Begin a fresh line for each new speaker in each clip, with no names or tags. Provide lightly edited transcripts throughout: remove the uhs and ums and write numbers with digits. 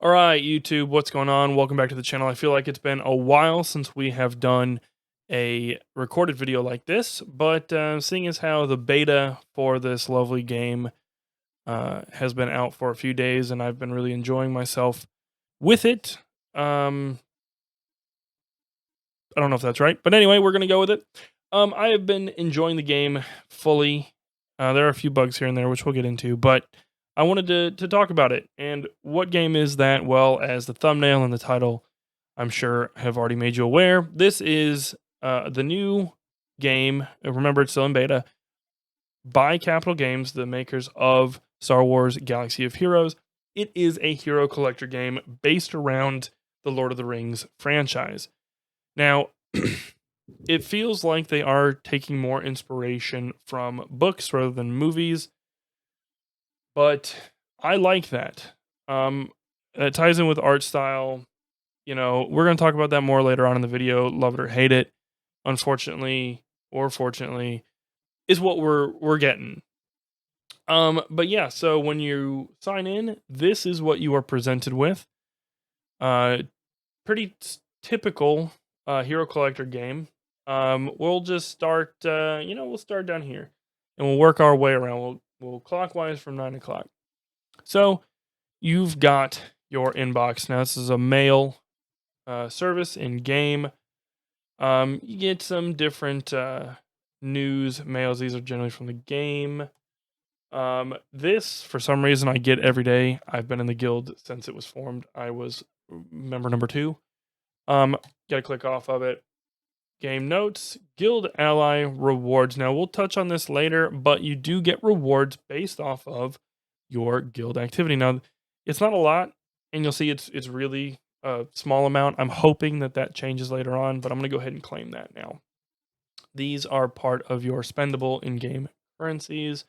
All right, YouTube, what's going on? Welcome back to the channel. I feel like it's been a while since we have done a recorded video like this, but seeing as how the beta for this lovely game has been out for a few days and I've been really enjoying myself with it. I don't know if that's right, but anyway, we're going to go with it. I have been enjoying the game fully. There are a few bugs here and there, which we'll get into, but I wanted to talk about it. And what game is that? Well, as the thumbnail and the title, I'm sure, have already made you aware, this is the new game. Remember, it's still in beta by Capital Games, the makers of Star Wars Galaxy of Heroes. It is a hero collector game based around the Lord of the Rings franchise. Now, it feels like they are taking more inspiration from books rather than movies, but I like that. It ties in with art style. You know, we're going to talk about that more later on in the video. Love it or hate it, unfortunately or fortunately, is what we're getting. But yeah, so when you sign in, this is what you are presented with. Uh, pretty typical hero collector game. We'll just start. We'll start down here, and we'll work our way around. We'll clockwise from 9 o'clock. So you've got your inbox now. This is a mail service in game. You get some different news mails. These are generally from the game. This, for some reason, I get every day. I've been in the guild since it was formed. I was member number 2. Gotta click off of it. Game notes, guild ally rewards. Now we'll touch on this later, but you do get rewards based off of your guild activity. Now, it's not a lot, and you'll see it's really a small amount. I'm hoping that changes later on, but I'm gonna go ahead and claim that now. These are part of your spendable in-game currencies,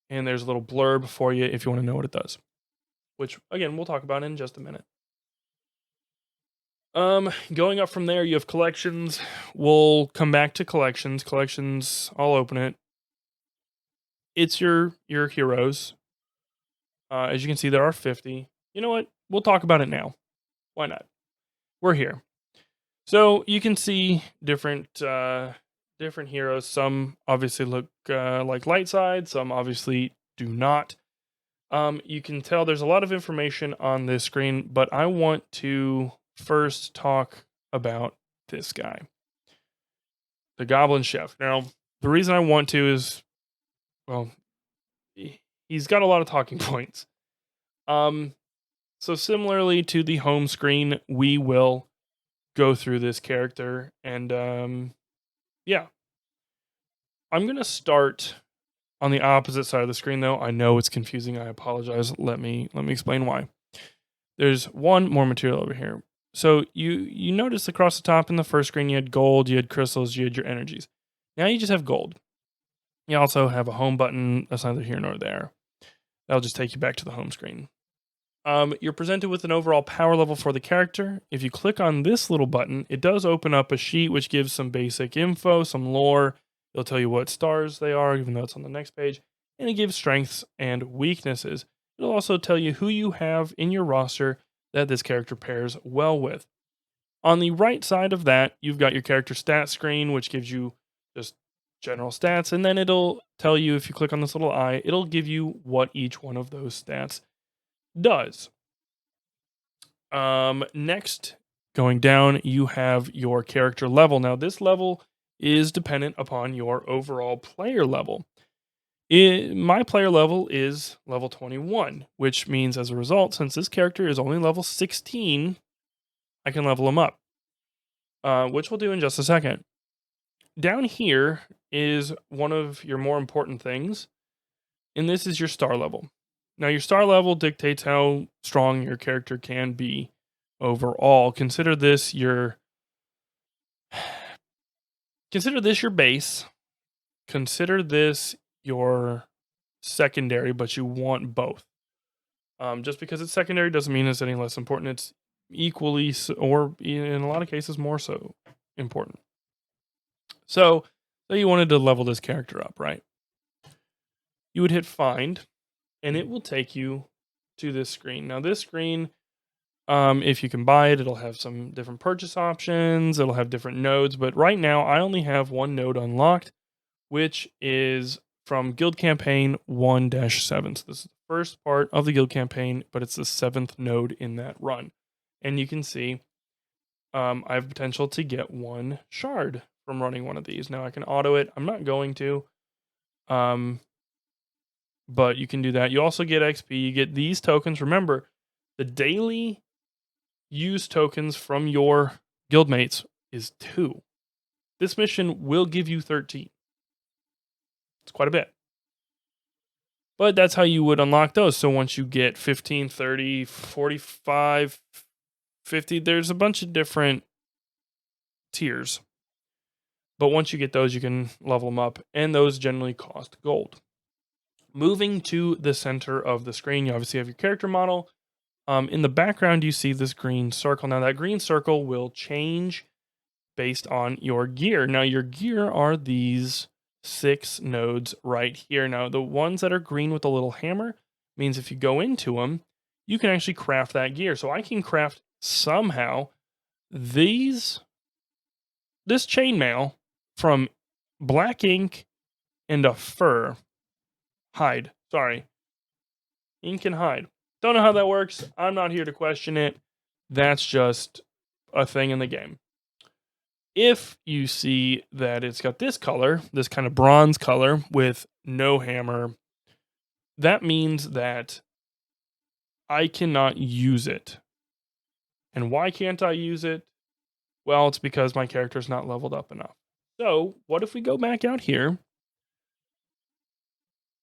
and there's a little blurb for you if you want to know what it does, which again we'll talk about in just a minute. Going up from there, you have collections. We'll come back to collections. Collections, I'll open it. It's your heroes. As you can see, there are 50. You know what? We'll talk about it now. Why not? We're here. So you can see different heroes. Some obviously look like light side. Some obviously do not. You can tell there's a lot of information on this screen, but I want to first talk about this guy, the Goblin Chef. Now, the reason I want to is, well, he's got a lot of talking points. So similarly to the home screen, we will go through this character, and yeah, I'm gonna start on the opposite side of the screen. Though I know it's confusing, I apologize. Let me explain why. There's one more material over here. So you notice across the top in the first screen you had gold, you had crystals, you had your energies. Now you just have gold. You also have a home button. That's neither here nor there. That'll just take you back to the home screen. You're presented with an overall power level for the character. If you click on this little button, it does open up a sheet which gives some basic info, some lore. It'll tell you what stars they are, even though it's on the next page. And it gives strengths and weaknesses. It'll also tell you who you have in your roster that this character pairs well with. On the right side of that, you've got your character stat screen, which gives you just general stats. And then it'll tell you, if you click on this little eye, it'll give you what each one of those stats does. Next, going down, you have your character level. Now, this level is dependent upon your overall player level. My player level is level 21, which means as a result, since this character is only level 16, I can level him up, which we'll do in just a second. Down here is one of your more important things, and this is your star level. Now, your star level dictates how strong your character can be overall. Consider this your base. Consider this your secondary, but you want both. Just because it's secondary doesn't mean it's any less important. It's equally, or in a lot of cases, more so important. So you wanted to level this character up, right? You would hit find, and it will take you to this screen. Now, this screen If you can buy it, it'll have some different purchase options. It'll have different nodes, but right now I only have one node unlocked, which is from Guild Campaign 1-7. So this is the first part of the Guild Campaign, but it's the 7th node in that run. And you can see I have potential to get 1 shard from running one of these. Now I can auto it. I'm not going to. But you can do that. You also get XP. You get these tokens. Remember, the daily use tokens from your guildmates is 2. This mission will give you 13. It's quite a bit. But that's how you would unlock those. So once you get 15, 30, 45, 50, there's a bunch of different tiers. But once you get those, you can level them up. And those generally cost gold. Moving to the center of the screen, you obviously have your character model. In the background, you see this green circle. Now, that green circle will change based on your gear. Now, your gear are these 6 nodes right here. Now, the ones that are green with a little hammer means if you go into them, you can actually craft that gear. So I can craft somehow this chainmail from black ink and a fur. Hide. Sorry. Ink and hide. Don't know how that works. I'm not here to question it. That's just a thing in the game. If you see that it's got this color, this kind of bronze color with no hammer, that means that I cannot use it. And why can't I use it? Well, it's because my character's not leveled up enough. So, what if we go back out here?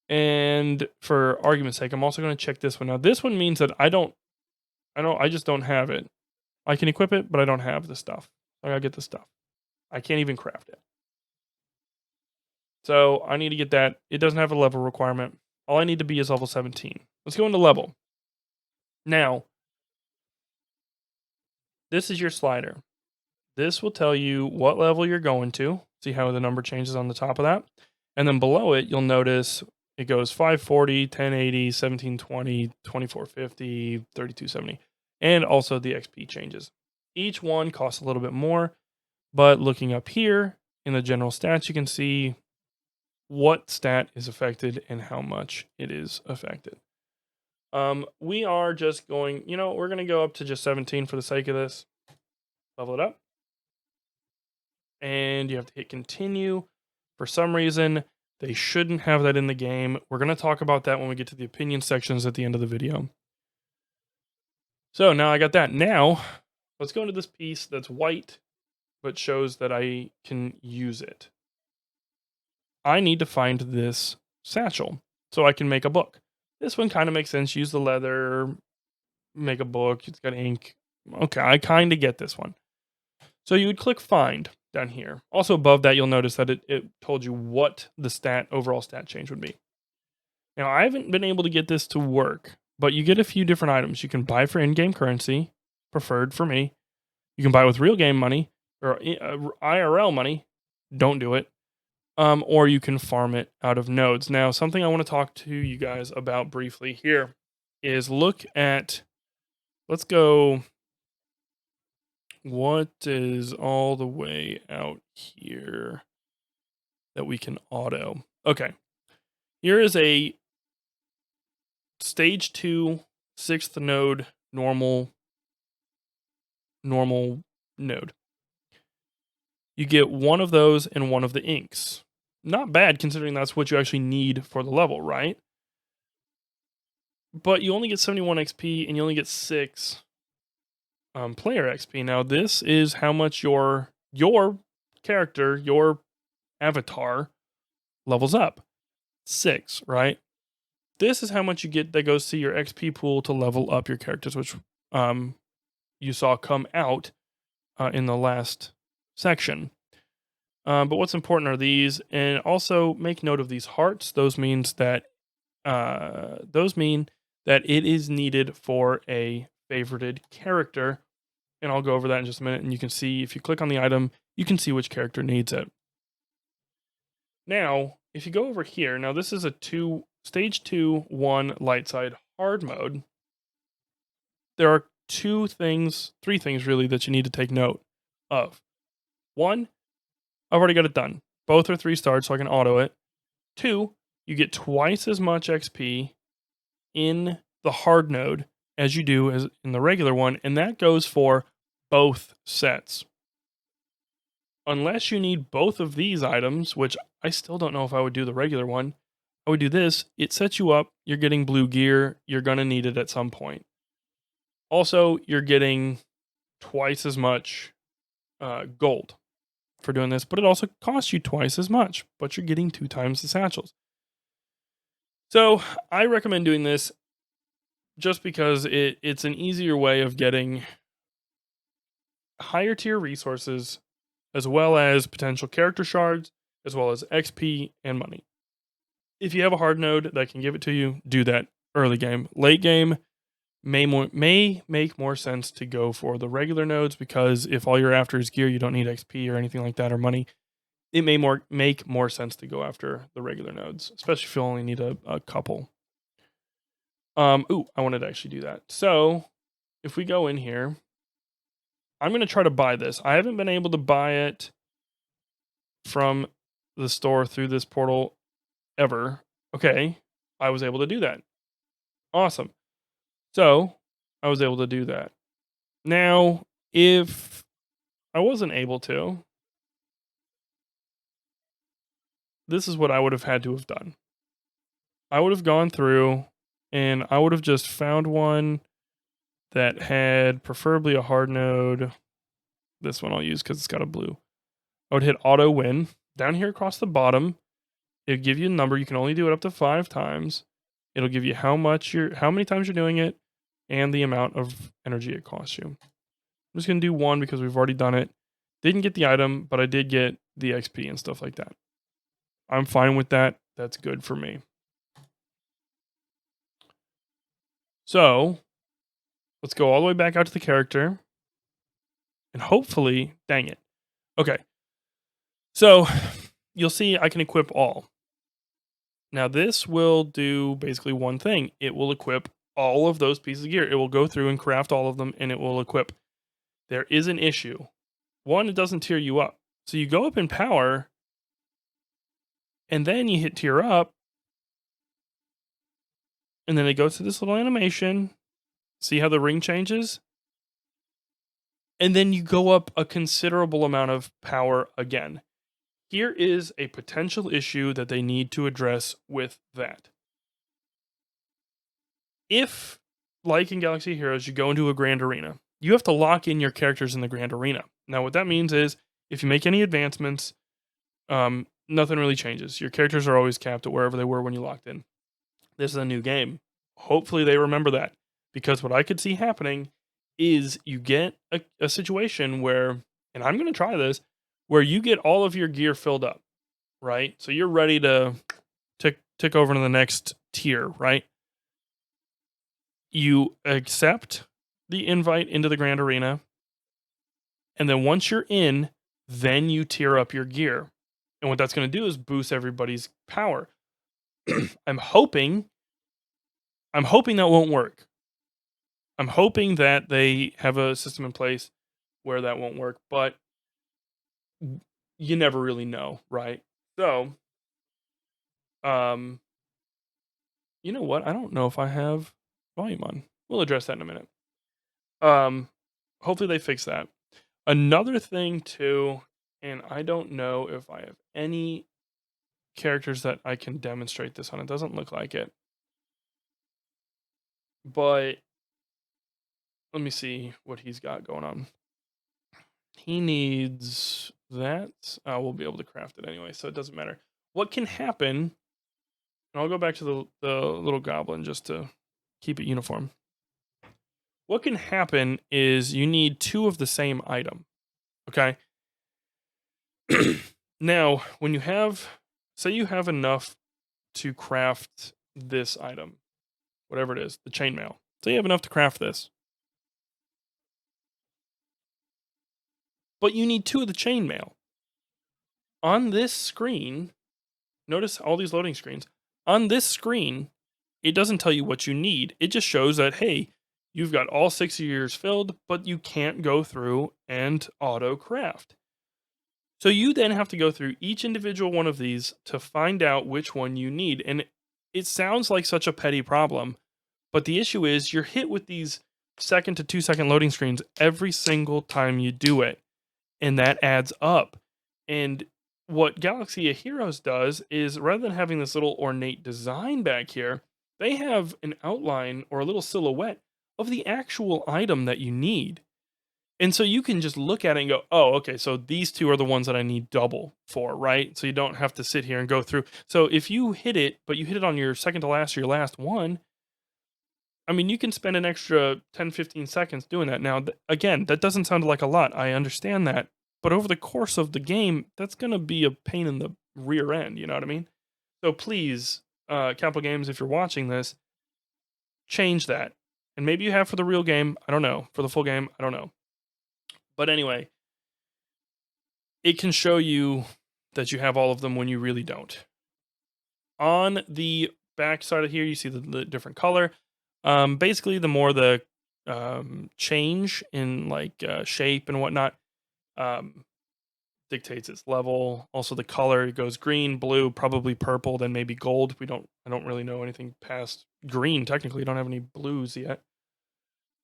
And for argument's sake, I'm also going to check this one. Now, this one means that I just don't have it. I can equip it, but I don't have the stuff. I gotta get the stuff. I can't even craft it. So I need to get that. It doesn't have a level requirement. All I need to be is level 17. Let's go into level. Now, this is your slider. This will tell you what level you're going to. See how the number changes on the top of that? And then below it, you'll notice it goes 540, 1080, 1720, 2450, 3270. And also the XP changes. Each one costs a little bit more, but looking up here in the general stats, you can see what stat is affected and how much it is affected. We are just going, we're going to go up to just 17 for the sake of this. Level it up. And you have to hit continue. For some reason, they shouldn't have that in the game. We're going to talk about that when we get to the opinion sections at the end of the video. So now I got that. Now, let's go into this piece that's white, but shows that I can use it. I need to find this satchel so I can make a book. This one kind of makes sense. Use the leather, make a book. It's got ink. Okay, I kind of get this one. So you would click find down here. Also above that, you'll notice that it told you what the overall stat change would be. Now, I haven't been able to get this to work, but you get a few different items. You can buy for in-game currency, preferred for me. You can buy with real game money or IRL money. Don't do it. Or you can farm it out of nodes. Now, something I want to talk to you guys about briefly here is let's go, what is all the way out here that we can auto? Okay, here is a stage 2, 6th node, normal node. You get one of those and one of the inks. Not bad considering that's what you actually need for the level, right? But you only get 71 XP and you only get 6 player XP. Now, this is how much your character, your avatar, levels up. 6, right? This is how much you get that goes to your XP pool to level up your characters, which you saw come out in the last section. But what's important are these, and also make note of these hearts. Those mean that it is needed for a favorited character, and I'll go over that in just a minute. And you can see if you click on the item, you can see which character needs it. Now, if you go over here, now this is a stage 2, 1 light side hard mode. There are three things really that you need to take note of. One, I've already got it done. Both are 3 stars, so I can auto it. 2, you get twice as much XP in the hard node as you do as in the regular one, and that goes for both sets. Unless you need both of these items, which I still don't know if I would do the regular one, I would do this. It sets you up. You're getting blue gear. You're going to need it at some point. Also, you're getting twice as much gold for doing this, but it also costs you twice as much, but you're getting 2 times the satchels. So I recommend doing this just because it's an easier way of getting higher tier resources, as well as potential character shards, as well as XP and money. If you have a hard node that can give it to you, do that early game. Late game may make more sense to go for the regular nodes, because if all you're after is gear, you don't need XP or anything like that, or money. It may make more sense to go after the regular nodes, especially if you only need a couple. I wanted to actually do that. So if we go in here, I'm going to try to buy this. I haven't been able to buy it from the store through this portal ever. Okay, I was able to do that. Awesome. So I was able to do that. Now, if I wasn't able to, this is what I would have had to have done. I would have gone through and I would have just found one that had preferably a hard node. This one I'll use because it's got a blue. I would hit auto win. Down here across the bottom, it'll give you a number. You can only do it up to 5 times. It'll give you how many times you're doing it, and the amount of energy it costs you. I'm just going to do 1 because we've already done it. Didn't get the item, but I did get the XP and stuff like that. I'm fine with that. That's good for me. So, let's go all the way back out to the character. And hopefully, dang it. Okay. So, you'll see I can equip all. Now, this will do basically one thing. It will equip all of those pieces of gear. It will go through and craft all of them, and it will equip. There is an issue. One, it doesn't tier you up. So you go up in power, and then you hit tier up, and then it goes to this little animation. See how the ring changes? And then you go up a considerable amount of power again. Here is a potential issue that they need to address with that. If, like in Galaxy Heroes, you go into a grand arena, you have to lock in your characters in the grand arena. Now, what that means is, if you make any advancements, nothing really changes. Your characters are always capped at wherever they were when you locked in. This is a new game. Hopefully they remember that, because what I could see happening is you get a situation where, and I'm going to try this, where you get all of your gear filled up, right? So you're ready to tick over to the next tier, right? You accept the invite into the grand arena, and then once you're in, then you tier up your gear. And what that's going to do is boost everybody's power. I'm hoping that won't work. I'm hoping that they have a system in place where that won't work, but you never really know, right? So, you know what? I don't know if I have volume on. We'll address that in a minute. Hopefully they fix that. Another thing too, and I don't know if I have any characters that I can demonstrate this on. It doesn't look like it. But let me see what he's got going on. He needs that. We'll be able to craft it anyway, so it doesn't matter. What can happen, and I'll go back to the little goblin just to keep it uniform. What can happen is you need 2 of the same item. Okay? Now, when you have, say you have enough to craft this item, whatever it is, the chainmail. Say you have enough to craft this. But you need 2 of the chainmail. On this screen, notice all these loading screens. On this screen, it doesn't tell you what you need. It just shows that, hey, You've got all 6 of yours filled, but you can't go through and auto craft. So you then have to go through each individual one of these to find out which one you need. And it sounds like such a petty problem, but the issue is you're hit with these 1 to 2 second loading screens every single time you do it. And that adds up. And what Galaxy of Heroes does is rather than having this little ornate design back here, they have an outline or a little silhouette of the actual item that you need. And so you can just look at it and go, "Oh, okay, so these 2 are the ones that I need double for," right? So you don't have to sit here and go through. So if you hit it, but you hit it on your second to last or your last one, I mean, you can spend an extra 10, 15 seconds doing that. Now, again, that doesn't sound like a lot. I understand that. But over the course of the game, that's going to be a pain in the rear end. You know what I mean? So please, Capital Games, if you're watching this, change that. And maybe you have for the real game. I don't know. For the full game, I don't know. But anyway, it can show you that you have all of them when you really don't. On the back side of here, you see the different color. Basically, the more the change in like shape and whatnot um, dictates its level. Also, the color it goes green, blue, probably purple, then maybe gold. I don't really know anything past green. Technically, don't have any blues yet.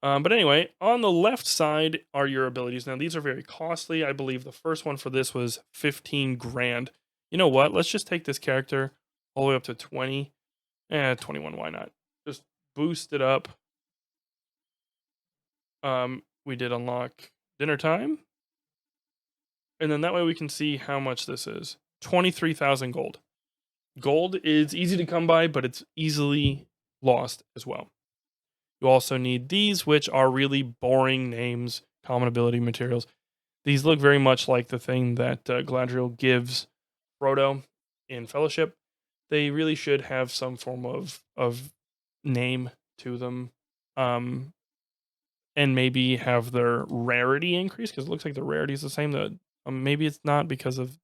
But anyway, on the left side are your abilities. Now, these are very costly. I believe the first one for this was 15 grand. You know what? Let's just take this character all the way up to 20. 21, why not? Just boost it up. We did unlock dinner time. And then that way we can see how much this is. 23,000 gold. Gold is easy to come by, but it's easily lost as well. You also need these, which are really boring names, common ability materials. These look very much like the thing that Galadriel gives Frodo in Fellowship. They really should have some form of name to them, and maybe have their rarity increase because it looks like the rarity is the same. Maybe it's not because of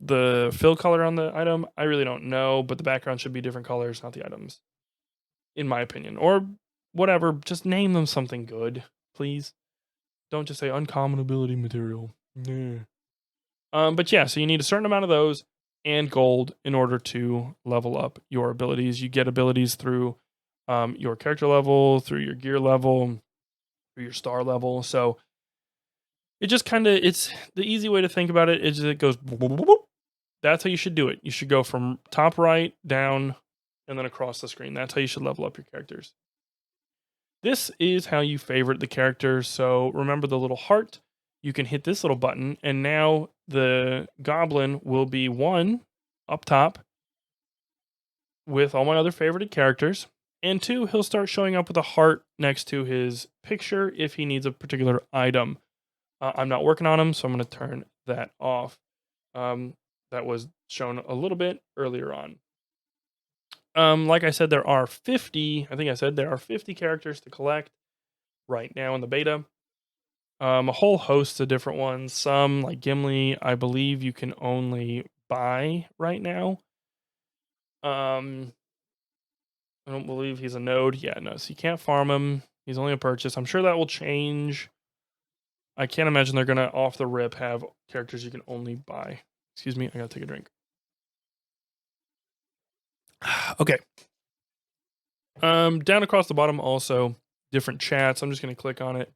the fill color on the item. I really don't know, but the background should be different colors, not the items, in my opinion. Or whatever, just name them something good, please. Don't just say uncommon ability material. Nah. But yeah, so you need a certain amount of those and gold in order to level up your abilities. You get abilities through your character level, through your gear level, through your star level. So it just kind of it's the easy way to think about it is it goes boop, boop, boop, boop. That's how you should do it. You should go from top right down and then across the screen. That's how you should level up your characters. This is how you favorite the characters. So remember the little heart. You can hit this little button, and now the goblin will be 1 up top with all my other favorited characters, and 2, he'll start showing up with a heart next to his picture if he needs a particular item. I'm not working on him, so I'm going to turn that off. That was shown a little bit earlier on. Like I said, there are 50. I think I said there are 50 characters to collect right now in the beta. A whole host of different ones. Some, like Gimli, I believe you can only buy right now. I don't believe he's a node. Yeah, no, so you can't farm him. He's only a purchase. I'm sure that will change. I can't imagine they're gonna off the rip have characters you can only buy. Excuse me, I gotta take a drink. Okay. Down across the bottom also different chats. I'm just gonna click on it,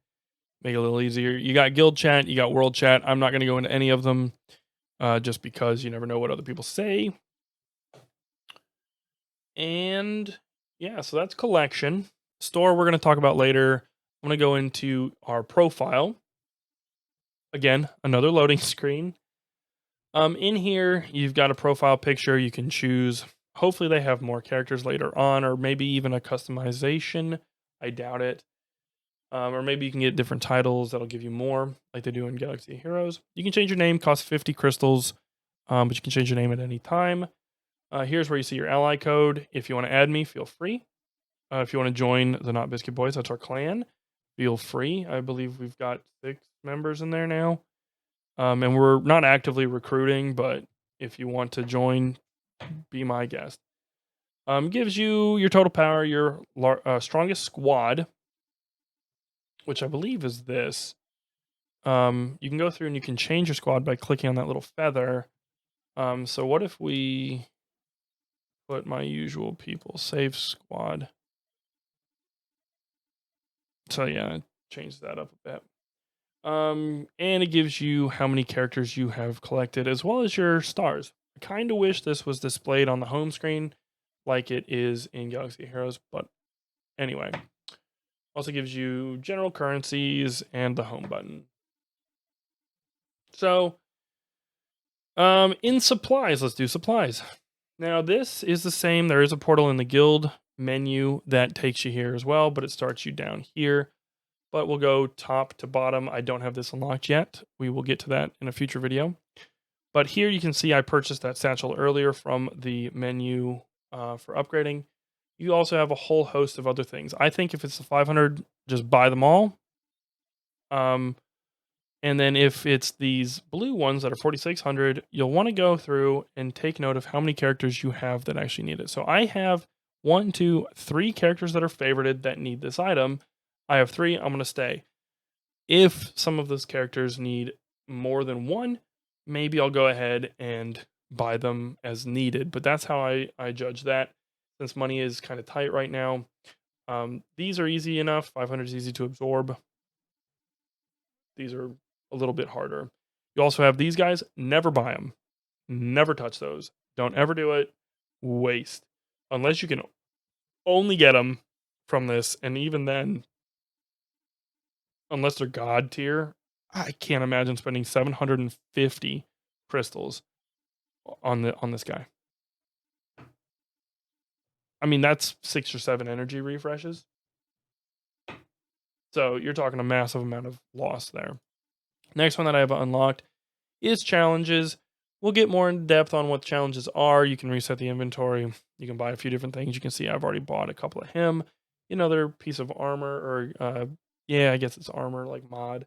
make it a little easier. You got guild chat, you got world chat. I'm not gonna go into any of them, just because you never know what other people say. And yeah, so that's collection. Store we're gonna talk about later. I'm gonna go into our profile. Again, another loading screen. In here, you've got a profile picture. You can choose. Hopefully, they have more characters later on, or maybe even a customization. I doubt it. Or maybe you can get different titles that'll give you more, like they do in Galaxy of Heroes. You can change your name, costs 50 crystals, but you can change your name at any time. Here's where you see your ally code. If you want to add me, feel free. If you want to join the Not Biscuit Boys, that's our clan. Feel free. I believe we've got 6 members in there now. And we're not actively recruiting, but if you want to join, be my guest. Gives you your total power, your strongest squad, which I believe is this. You can go through and you can change your squad by clicking on that little feather. So what if we put my usual people, save squad? So yeah, change that up a bit. And it gives you how many characters you have collected as well as your stars. I kind of wish this was displayed on the home screen like it is in Galaxy Heroes, but anyway. Also gives you general currencies and the home button. So, in supplies, let's do supplies. Now, this is the same. There is a portal in the guild menu that takes you here as well, but it starts you down here. But we'll go top to bottom. I don't have this unlocked yet. We will get to that in a future video. But here you can see I purchased that satchel earlier from the menu for upgrading. You also have a whole host of other things. I think if it's the 500, just buy them all. And then if it's these blue ones that are 4,600, you'll want to go through and take note of how many characters you have that actually need it. So I have 1, 2, 3 characters that are favorited that need this item. I have 3. I'm going to stay. If some of those characters need more than one, maybe I'll go ahead and buy them as needed. But that's how I judge that, since money is kind of tight right now. These are easy enough. 500 is easy to absorb. These are a little bit harder. You also have these guys. Never buy them. Never touch those. Don't ever do it. Waste. Unless you can only get them from this. And even then, unless they're god tier, I can't imagine spending 750 crystals on this guy. I mean, that's 6 or 7 energy refreshes. So you're talking a massive amount of loss there. Next one that I have unlocked is challenges. We'll get more in depth on what challenges are. You can reset the inventory. You can buy a few different things. You can see I've already bought a couple of him. Another piece of armor, or yeah, I guess it's armor like mod.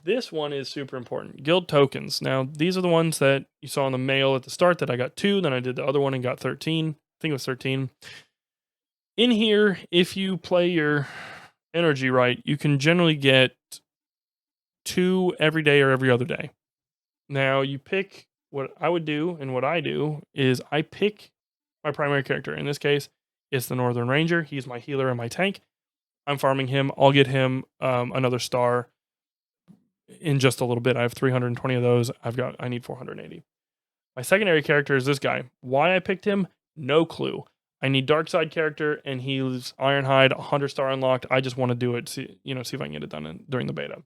This one is super important. Guild tokens. Now, these are the ones that you saw in the mail at the start that I got 2. Then I did the other one and got 13. I think it was 13. In here, if you play your energy right, you can generally get 2 every day or every other day. Now, you pick what I would do, and what I do is I pick my primary character. In this case, it's the Northern Ranger. He's my healer and my tank. I'm farming him. I'll get him another star in just a little bit. I have 320 of those. I need 480. My secondary character is this guy. Why I picked him? No clue. I need dark side character, and he's Ironhide, 100 star unlocked. I just want to do it, see if I can get it done during the beta.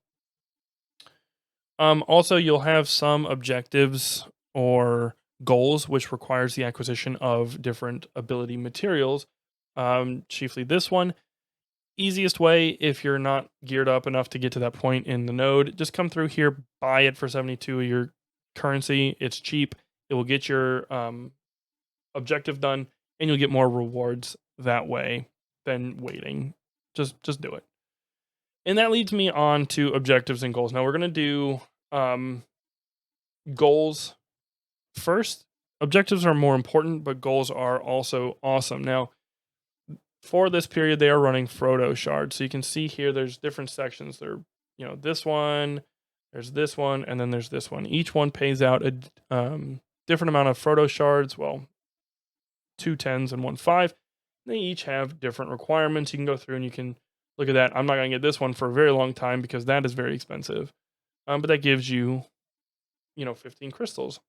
Also, you'll have some objectives or goals which requires the acquisition of different ability materials. Chiefly this one. Easiest way, if you're not geared up enough to get to that point in the node, just come through here, buy it for 72 of your currency. It's cheap. It will get your objective done, and you'll get more rewards that way than waiting. Just do it. And that leads me on to objectives and goals. Now we're going to do goals first. Objectives are more important, but goals are also awesome. Now, for this period, they are running Frodo shards. So you can see here there's different sections. There, this one, there's this one, and then there's this one. Each one pays out a different amount of Frodo shards. Well, 2 10s and 1 5. They each have different requirements. You can go through and you can look at that. I'm not going to get this one for a very long time because that is very expensive. But that gives you, 15 crystals.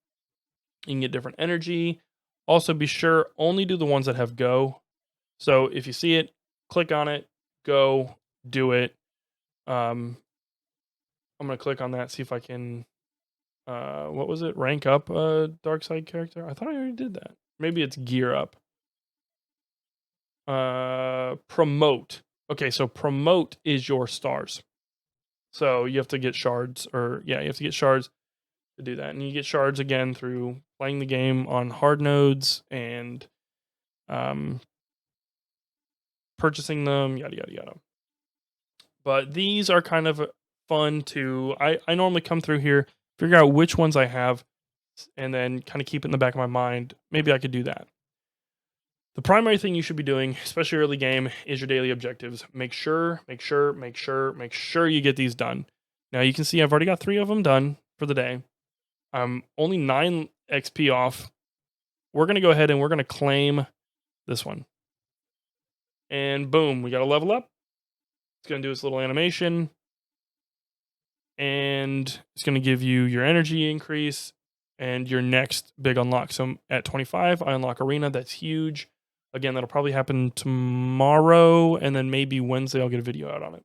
You can get different energy. Also, be sure only do the ones that have go. So if you see it, click on it, go, do it. I'm going to click on that, see if I can, what was it? Rank up a dark side character? I thought I already did that. Maybe it's gear up. Promote. Okay, so promote is your stars. So you have to get shards, you have to get shards to do that. And you get shards again through playing the game on hard nodes and purchasing them, yada, yada, yada. But these are kind of fun to, I normally come through here, figure out which ones I have, and then kind of keep it in the back of my mind. Maybe I could do that. The primary thing you should be doing, especially early game, is your daily objectives. Make sure you get these done. Now you can see I've already got 3 of them done for the day. I'm only 9 XP off. We're gonna go ahead and we're gonna claim this one. And boom, we got a level up. It's gonna do its little animation. And it's gonna give you your energy increase and your next big unlock. So at 25, I unlock Arena. That's huge. Again, that'll probably happen tomorrow, and then maybe Wednesday I'll get a video out on it.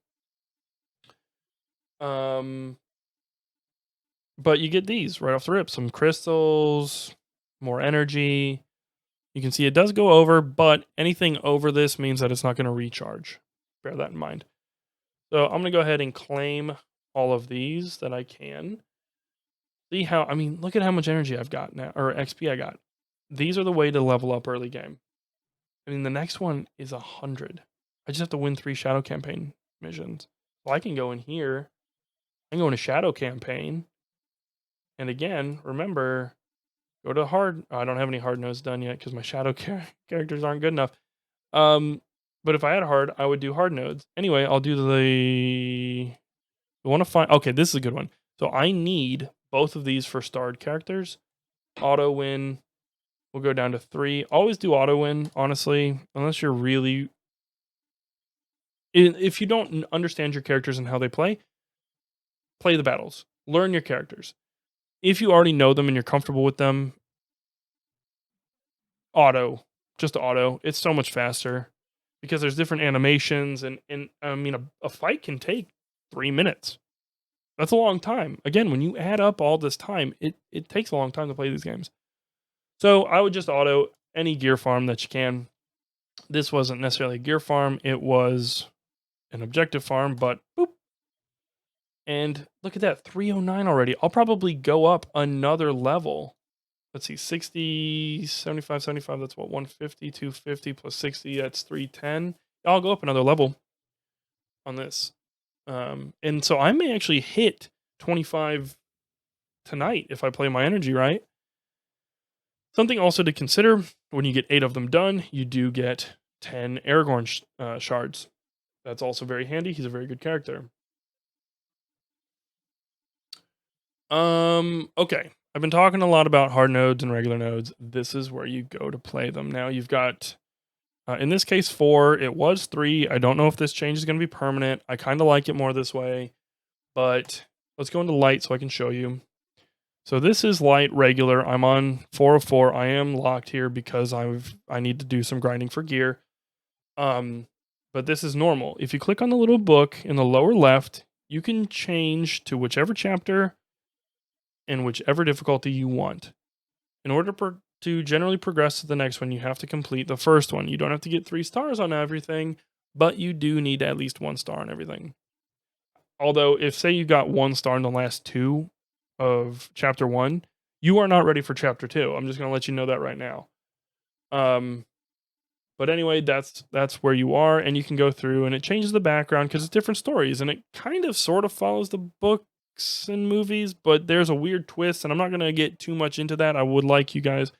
But you get these right off the rip. Some crystals, more energy. You can see it does go over, but anything over this means that it's not going to recharge. Bear that in mind. So I'm going to go ahead and claim all of these that I can. See how, I mean, look at how much energy I've got now, or XP I got. These are the way to level up early game. I mean, the next one is 100. I just have to win 3 Shadow Campaign missions. So I can go in here. I can go into Shadow Campaign. And again, remember, go to hard. Oh, I don't have any hard nodes done yet because my Shadow characters aren't good enough. But if I had hard, I would do hard nodes. Anyway, I'll do the... I want to find... Okay, this is a good one. So I need both of these for starred characters. Auto win. We'll go down to 3. Always do auto win, honestly, unless you're really... If you don't understand your characters and how they play the battles. Learn your characters. If you already know them and you're comfortable with them, auto. Just auto. It's so much faster because there's different animations, and I mean, a fight can take 3 minutes. That's a long time. Again, when you add up all this time, it takes a long time to play these games. So I would just auto any gear farm that you can. This wasn't necessarily a gear farm. It was an objective farm, but boop. And look at that, 309 already. I'll probably go up another level. Let's see, 60, 75, 75, that's what, 150, 250 plus 60, that's 310. I'll go up another level on this. And so I may actually hit 25 tonight if I play my energy right. Something also to consider, when you get 8 of them done, you do get 10 Aragorn shards. That's also very handy. He's a very good character. Okay. I've been talking a lot about hard nodes and regular nodes. This is where you go to play them. Now you've got, in this case, 4. It was 3. I don't know if this change is going to be permanent. I kind of like it more this way, but let's go into light so I can show you. So this is light regular. I'm on 4 of 4. I am locked here because I need to do some grinding for gear. But this is normal. If you click on the little book in the lower left, you can change to whichever chapter and whichever difficulty you want. In order to generally progress to the next one, you have to complete the first one. You don't have to get 3 stars on everything, but you do need at least 1 star on everything. Although, if say you got 1 star in the last 2 of chapter 1, you are not ready for chapter 2. I'm just going to let you know that right now. But anyway, that's where you are, and you can go through, and it changes the background because it's different stories, and it kind of sort of follows the books and movies, but there's a weird twist, and I'm not going to get too much into that. I would like you guys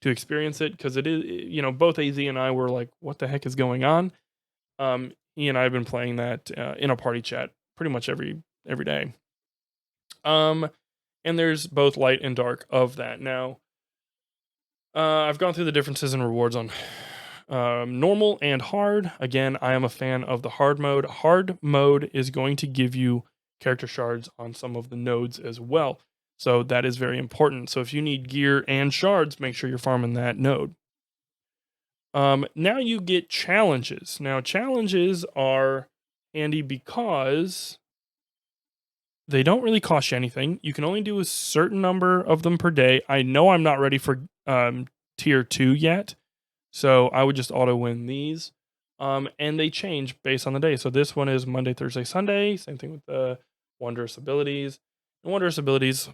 to experience it because it is, you know, both AZ and I were like, what the heck is going on? He and I have been playing that in a party chat pretty much every day. And there's both light and dark of that. Now, I've gone through the differences in rewards on normal and hard. Again, I am a fan of the hard mode. Hard mode is going to give you character shards on some of the nodes as well. So that is very important. So if you need gear and shards, make sure you're farming that node. Now you get challenges. Now challenges are handy because they don't really cost you anything. You can only do a certain number of them per day. I know I'm not ready for tier 2 yet, so I would just auto win these. And they change based on the day. So this one is Monday, Thursday, Sunday. Same thing with the Wondrous Abilities. And Wondrous Abilities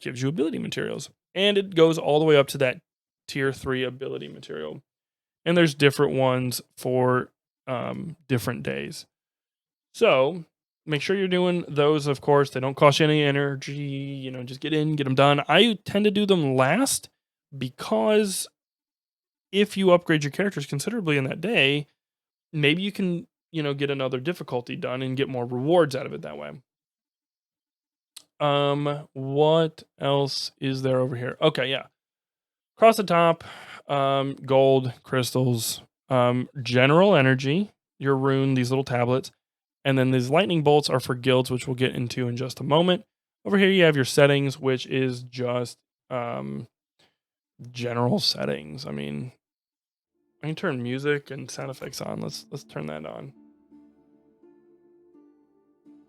gives you ability materials. And it goes all the way up to that tier 3 ability material. And there's different ones for different days. So make sure you're doing those, of course. They don't cost you any energy. You know, just get in, get them done. I tend to do them last because if you upgrade your characters considerably in that day, maybe you can, get another difficulty done and get more rewards out of it that way. What else is there over here? Okay, yeah. Across the top, gold, crystals, general energy, your rune, these little tablets, and then these lightning bolts are for guilds, which we'll get into in just a moment. Over here, you have your settings, which is just general settings. I mean, I can turn music and sound effects on. Let's turn that on.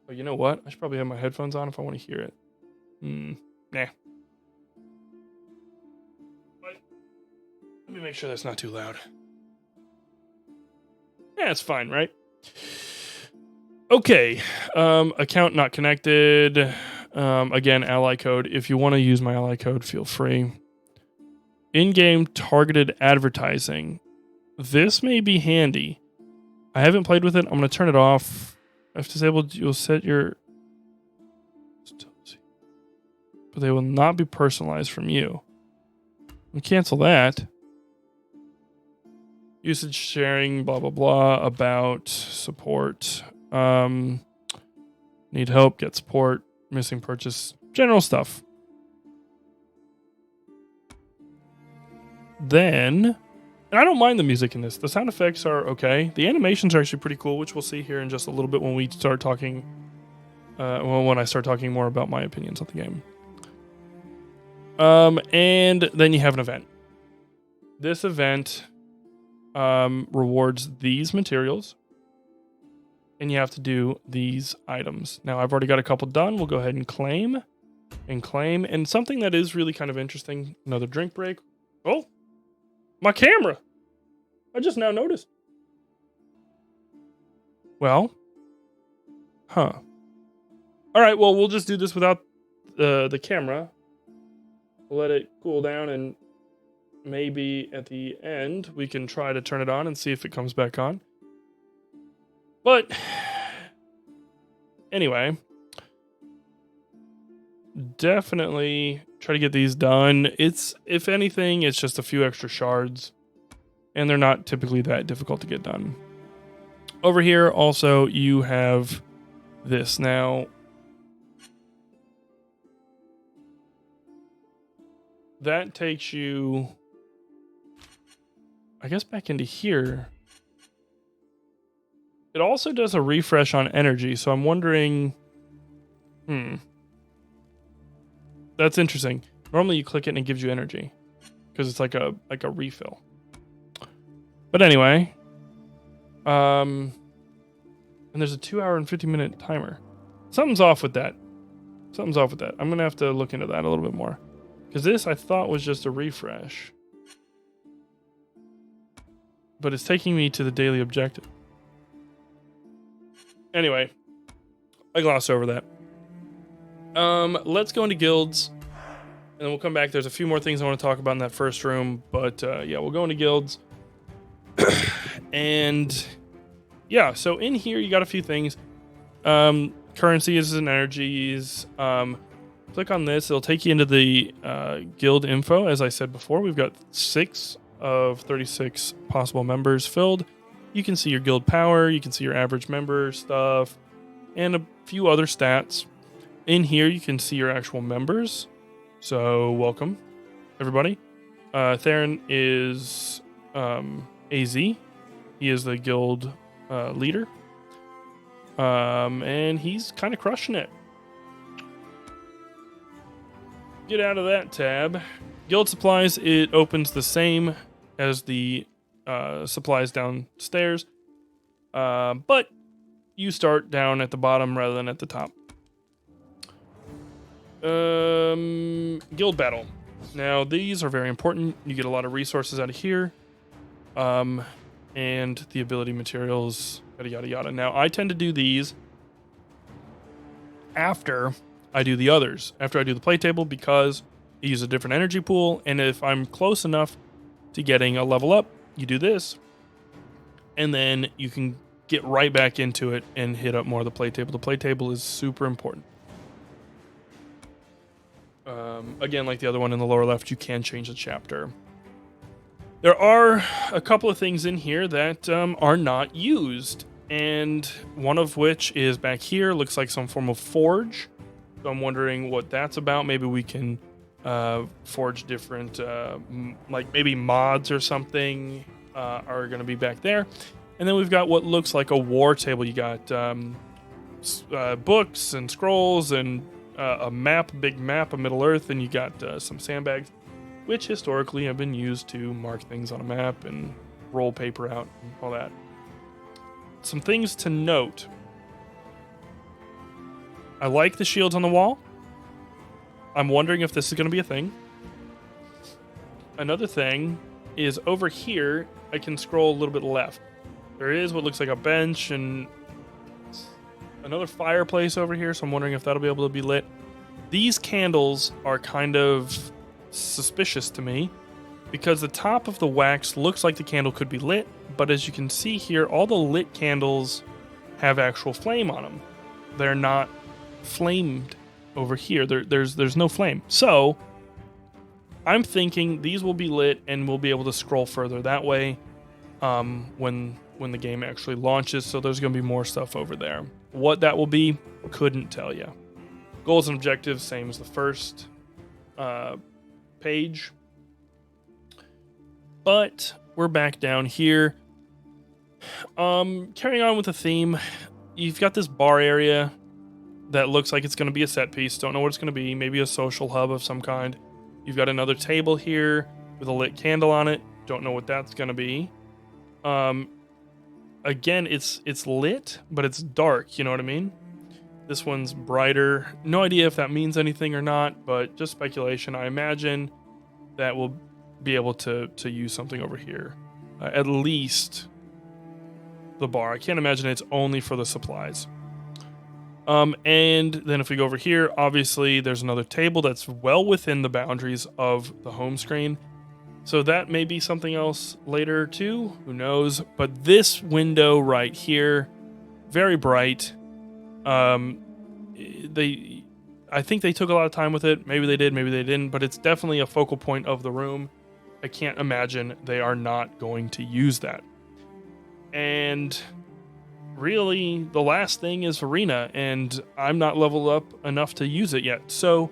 Oh, you know what? I should probably have my headphones on if I want to hear it. Nah. Let me make sure that's not too loud. Yeah, it's fine, right? Okay. Account not connected. Again, ally code. If you want to use my ally code, feel free. In-game targeted advertising. This may be handy. I haven't played with it. I'm going to turn it off. If disabled, you'll set your... But they will not be personalized from you. We cancel that. Usage sharing, blah, blah, blah. About support. Need help, get support. Missing purchase. General stuff. Then, and I don't mind the music in this. The sound effects are okay. The animations are actually pretty cool, which we'll see here in just a little bit when we start talking. When I start talking more about my opinions on the game. And then you have an event. This event rewards these materials. And you have to do these items. Now, I've already got a couple done. We'll go ahead and claim. And something that is really kind of interesting. Another drink break. Oh, my camera. I just now noticed. Well. Huh. All right, well, we'll just do this without the camera. We'll let it cool down, and maybe at the end, we can try to turn it on and see if it comes back on. But anyway, definitely try to get these done. It's, if anything, it's just a few extra shards, and they're not typically that difficult to get done. Over here, also, you have this. Now, that takes you, I guess, back into here. It also does a refresh on energy, so I'm wondering... That's interesting. Normally you click it and it gives you energy, because it's like a refill. But anyway... and there's a 2 hour and 50-minute timer. Something's off with that. I'm going to have to look into that a little bit more. Because this, I thought, was just a refresh. But it's taking me to the daily objective. Anyway, I glossed over that. Let's go into guilds. And then we'll come back. There's a few more things I want to talk about in that first room. But yeah, we'll go into guilds. And yeah, so in here you got a few things. Currencies and energies. Click on this. It'll take you into the guild info. As I said before, we've got 6 of 36 possible members filled. You can see your guild power. You can see your average member stuff. And a few other stats. In here, you can see your actual members. So, welcome, everybody. Theron is AZ. He is the guild leader. And he's kind of crushing it. Get out of that tab. Guild supplies, it opens the same as the supplies downstairs. But you start down at the bottom rather than at the top. Guild battle. Now, these are very important. You get a lot of resources out of here. And the ability materials, yada, yada, yada. Now, I tend to do these after I do the others. After I do the play table, because you use a different energy pool. And if I'm close enough to getting a level up, you do this. And then you can get right back into it and hit up more of the play table. The play table is super important. Again, like the other one in the lower left, you can change the chapter. There are a couple of things in here that are not used, and one of which is back here. Looks like some form of forge. So I'm wondering what that's about. Maybe we can forge different, like maybe mods or something are going to be back there. And then we've got what looks like a war table. You got books and scrolls and a map, big map of Middle Earth, and you got some sandbags, which historically have been used to mark things on a map and roll paper out and all that. Some things to note. I like the shields on the wall. I'm wondering if this is going to be a thing. Another thing is over here, I can scroll a little bit left. There is what looks like a bench and another fireplace over here, so I'm wondering if that'll be able to be lit. These candles are kind of suspicious to me because the top of the wax looks like the candle could be lit, but as you can see here, all the lit candles have actual flame on them. They're not flamed over here. There's no flame. So I'm thinking these will be lit and we'll be able to scroll further that way when the game actually launches. So there's going to be more stuff over there. What that will be, couldn't tell you. Goals and objectives, same as the first page. But we're back down here. Carrying on with the theme, you've got this bar area that looks like it's going to be a set piece. Don't know what it's going to be. Maybe a social hub of some kind. You've got another table here with a lit candle on it. Don't know what that's going to be. Again, it's lit, but it's dark. You know what I mean? This one's brighter. No idea if that means anything or not, but just speculation. I imagine that we'll be able to use something over here. At least the bar. I can't imagine it's only for the supplies. And then if we go over here, obviously there's another table that's well within the boundaries of the home screen. So that may be something else later too. Who knows? But this window right here, very bright. I think they took a lot of time with it. Maybe they did, maybe they didn't. But it's definitely a focal point of the room. I can't imagine they are not going to use that. And really, the last thing is Arena, and I'm not leveled up enough to use it yet. So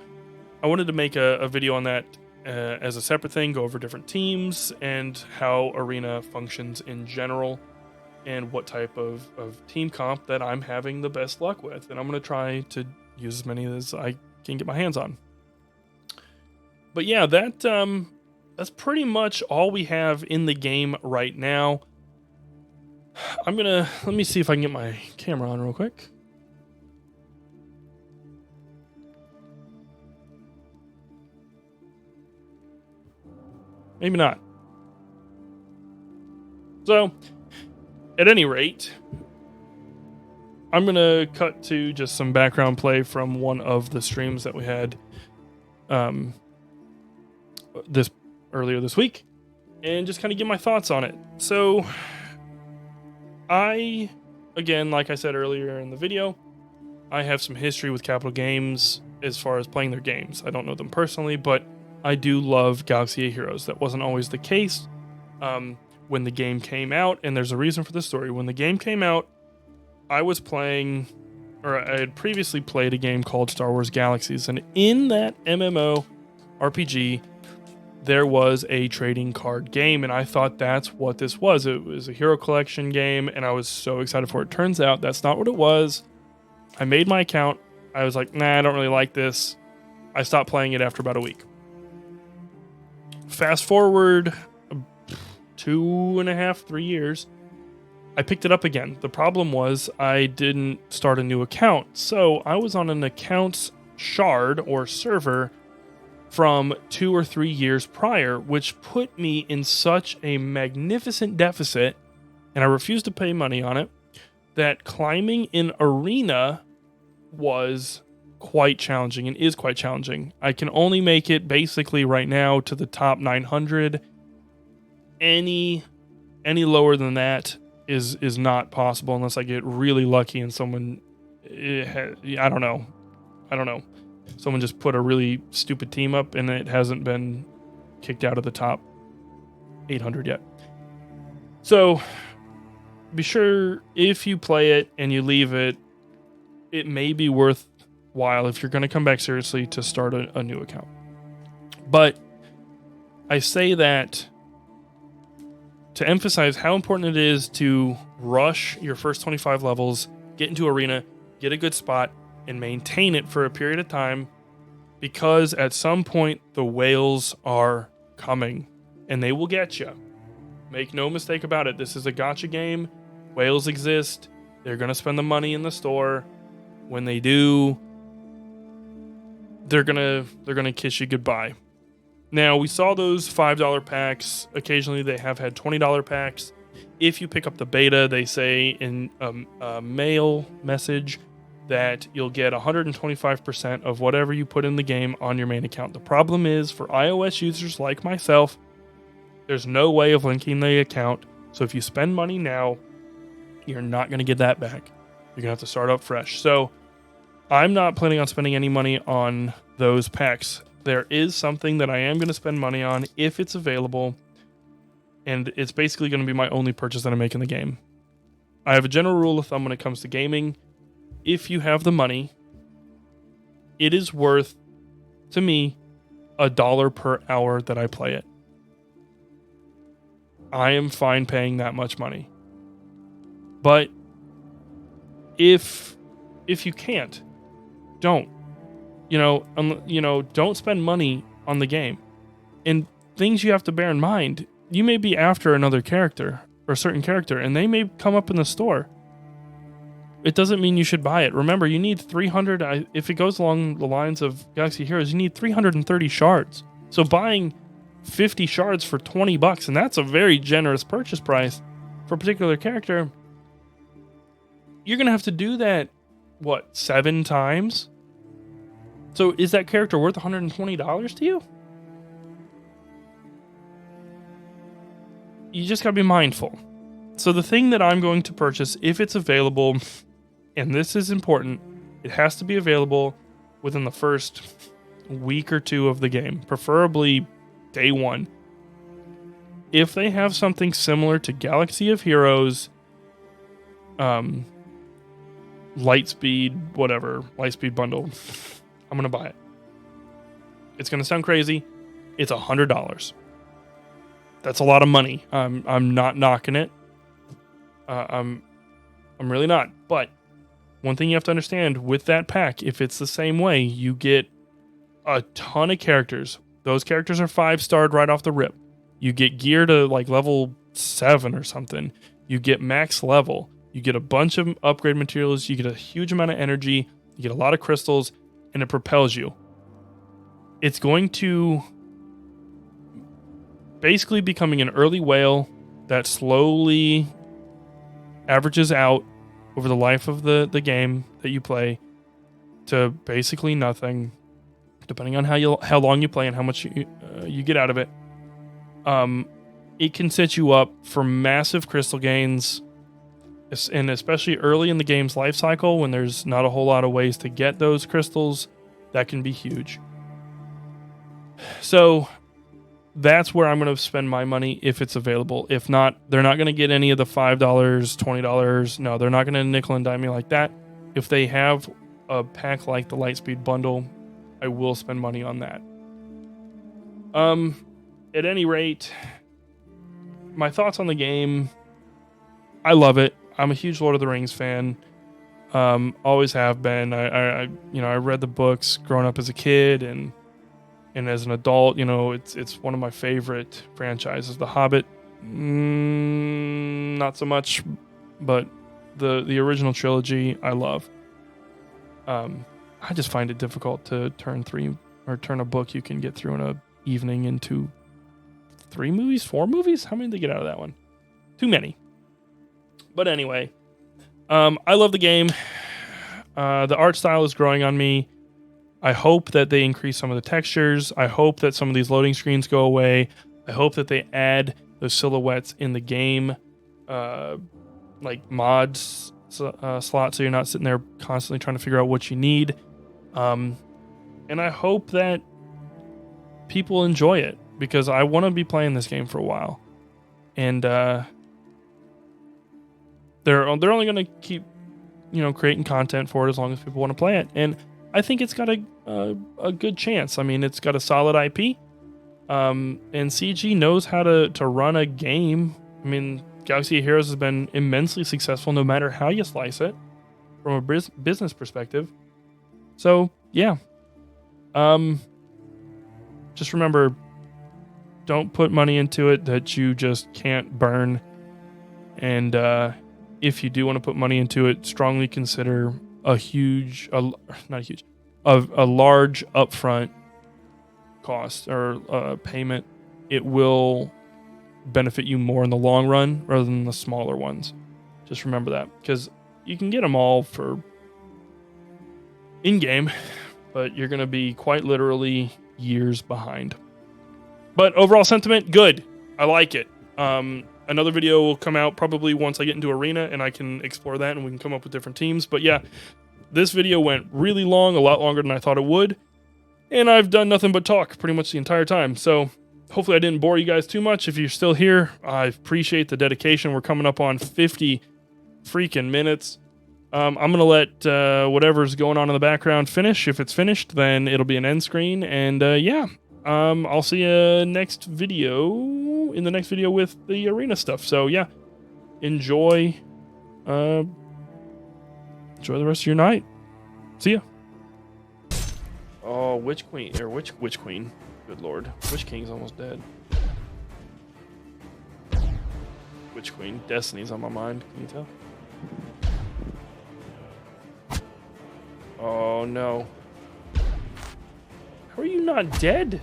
I wanted to make a video on that as a separate thing, go over different teams and how Arena functions in general and what type of team comp that I'm having the best luck with. And I'm going to try to use as many as I can get my hands on. But yeah, that's pretty much all we have in the game right now. Let me see if I can get my camera on real quick. Maybe not. So, at any rate, I'm going to cut to just some background play from one of the streams that we had earlier this week and just kind of give my thoughts on it. So, again, like I said earlier in the video, I have some history with Capital Games as far as playing their games. I don't know them personally, but I do love Galaxy A Heroes. That wasn't always the case when the game came out, and there's a reason for the story. When the game came out, I was playing, or I had previously played a game called Star Wars Galaxies, and in that MMO RPG, there was a trading card game, and I thought that's what this was. It was a hero collection game, and I was so excited for it. Turns out that's not what it was. I made my account. I was like, nah, I don't really like this. I stopped playing it after about a week. Fast forward 2.5, 3 years, I picked it up again. The problem was I didn't start a new account. So I was on an account's shard or server from 2 or 3 years prior, which put me in such a magnificent deficit, and I refused to pay money on it, that climbing in Arena was quite challenging and is quite challenging. I can only make it basically right now to the top 900. Any lower than that is not possible unless I get really lucky and someone, I don't know. Someone just put a really stupid team up and it hasn't been kicked out of the top. 800 yet. So be sure if you play it and you leave it, it may be worthwhile if you're going to come back seriously to start a new account. But I say that to emphasize how important it is to rush your first 25 levels, get into arena, get a good spot, and maintain it for a period of time, because at some point the whales are coming and they will get you. Make no mistake about it. This is a gacha game. Whales exist. They're going to spend the money in the store. When they do, they're going to kiss you goodbye. Now, we saw those $5 packs. Occasionally, they have had $20 packs. If you pick up the beta, they say in a mail message that you'll get 125% of whatever you put in the game on your main account. The problem is, for iOS users like myself, there's no way of linking the account. So if you spend money now, you're not going to get that back. You're going to have to start up fresh. So I'm not planning on spending any money on those packs. There is something that I am going to spend money on if it's available, and it's basically going to be my only purchase that I make in the game. I have a general rule of thumb when it comes to gaming. If you have the money, it is worth, to me, $1 per hour that I play it. I am fine paying that much money. But if you can't, don't. Don't spend money on the game. And things you have to bear in mind, you may be after another character or a certain character, and they may come up in the store. It doesn't mean you should buy it. Remember, you need 300. If it goes along the lines of Galaxy Heroes, you need 330 shards. So buying 50 shards for $20, and that's a very generous purchase price for a particular character. You're going to have to do that, 7 times? So is that character worth $120 to you? You just got to be mindful. So the thing that I'm going to purchase, if it's available, and this is important, it has to be available within the first week or two of the game, preferably day one. If they have something similar to Galaxy of Heroes, Lightspeed bundle, I'm going to buy it. It's going to sound crazy. It's $100. That's a lot of money. I'm not knocking it. I'm really not. But one thing you have to understand with that pack, if it's the same way, you get a ton of characters. Those characters are 5-starred right off the rip. You get gear to level 7 or something. You get max level. You get a bunch of upgrade materials. You get a huge amount of energy. You get a lot of crystals, and it propels you. It's going to basically becoming an early whale that slowly averages out over the life of the game that you play to basically nothing, depending on how long you play and how much you get out of it. It can set you up for massive crystal gains, and especially early in the game's life cycle when there's not a whole lot of ways to get those crystals, that can be huge. So that's where I'm going to spend my money if it's available. If not, they're not going to get any of the $5, $20. No, they're not going to nickel and dime me like that. If they have a pack like the Lightspeed bundle, I will spend money on that. At any rate, my thoughts on the game, I love it. I'm a huge Lord of the Rings fan. Always have been. I read the books growing up as a kid, and as an adult, it's one of my favorite franchises. The Hobbit, not so much, but the original trilogy I love. I just find it difficult to turn a book you can get through in a evening into 4 movies. How many did they get out of that one? Too many. But anyway, I love the game. The art style is growing on me. I hope that they increase some of the textures. I hope that some of these loading screens go away. I hope that they add those silhouettes in the game, like mods slot, so you're not sitting there constantly trying to figure out what you need. And I hope that people enjoy it, because I want to be playing this game for a while. and they're only going to keep creating content for it as long as people want to play it. And I think it's got a good chance. I mean, it's got a solid IP. And CG knows how to run a game. I mean, Galaxy of Heroes has been immensely successful no matter how you slice it from a business perspective. So, yeah. Just remember, don't put money into it that you just can't burn. And if you do want to put money into it, strongly consider a large upfront cost or payment. It will benefit you more in the long run rather than the smaller ones. Just remember that, because you can get them all for in-game, but you're going to be quite literally years behind. But overall sentiment, good. I like it. Another video will come out probably once I get into Arena and I can explore that and we can come up with different teams. But yeah, this video went really long, a lot longer than I thought it would. And I've done nothing but talk pretty much the entire time. So hopefully I didn't bore you guys too much. If you're still here, I appreciate the dedication. We're coming up on 50 freaking minutes. I'm going to let whatever's going on in the background finish. If it's finished, then it'll be an end screen. And yeah, I'll see you in the next video with the Arena stuff. So yeah, enjoy the rest of your night. See ya. Oh, which queen? Good lord. Witch King's almost dead. Witch Queen. Destiny's on my mind. Can you tell? Oh, no. How are you not dead?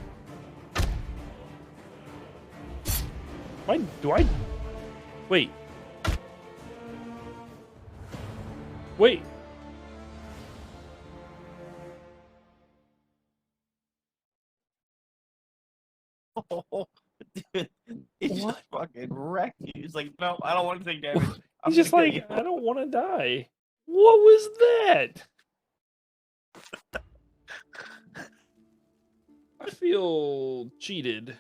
Wait. Wait.
Oh, dude, he just fucking wrecked you. He's like, no, I don't want to take damage.
He's just like, I don't want to die. What was that? I feel cheated.